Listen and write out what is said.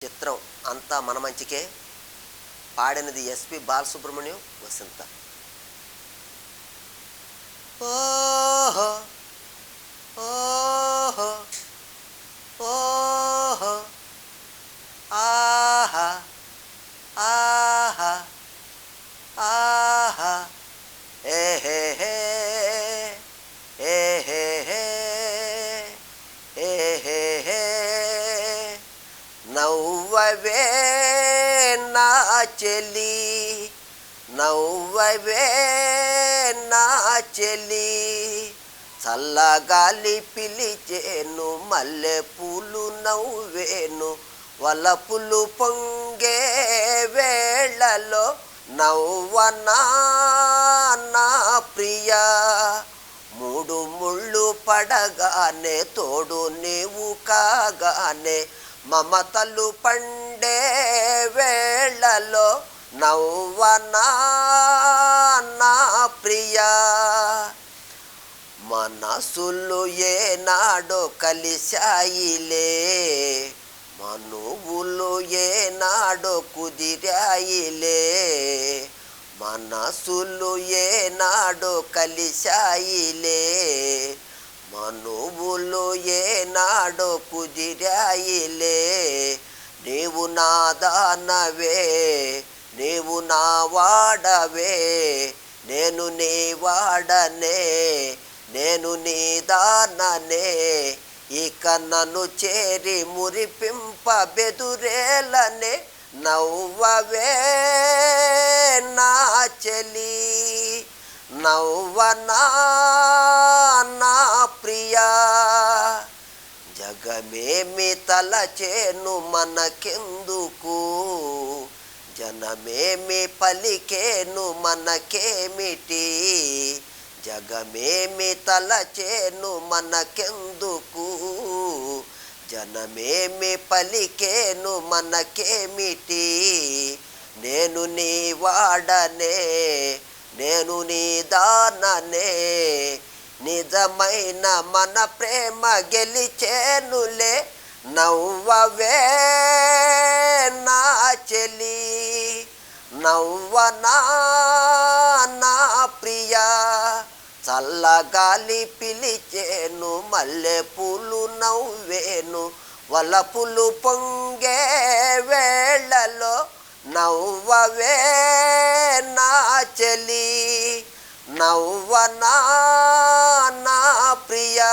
చిత్రం అంతా మన మంచికే. పాడినది ఎస్పి బాలసుబ్రహ్మణ్యం, వసంత. ఓహో ఓహో ఓహో ఆహా ఆహా ఆహా ఏహే ఏహే ఏహే నవ్వవే నా చెలి, నవ్వవే నా చెలి, చల్లగాలి పిలిచేను, మల్లె పూలు నవ్వేను, వలపులు పొంగే వేళలో నవ్వనా నా ప్రియా. మూడు ముళ్ళు పడగానే తోడు నీవు కాగానే, మమతలు పండే వేళలో నవ్వనా నా ప్రియా. మనసులు ఏనాడో కలిశాయిలే, మనువులు ఏనాడో కుదిరాయిలే, మనసులు ఏనాడో కలిశాయిలే, మనువులు ఏనాడో కుదిరాయిలే. నీవు నా దానవే, నీవు నా వాడవే, నేను నీ వాడనే, నేను నీ దాననే. ఇక నన్ను చేరి మురిపింప బెదురేలనే, నవ్వవే నా చెలి, నవ్వనా నా ప్రియా. జగమేమి తలచేను మనకెందుకు, జనమేమి పలికేను మనకేమిటి, జగమేమి తలచేను మనకెందుకు, జనమేమి పలికేను మనకేమిటి. నేను నీ వాడనే, నేను నీ దాననే, నిజమైన మన ప్రేమ గెలిచేనులే, నవ్వవే నా చెలి, నవ్వనా నా ప్రియా. చల్లగాలి పిలిచేను, మల్లె పూలు నవ్వేను, వలపులు పొంగే వేళలో నవ్వవే నా చెలి, నవ్వనా నా ప్రియా.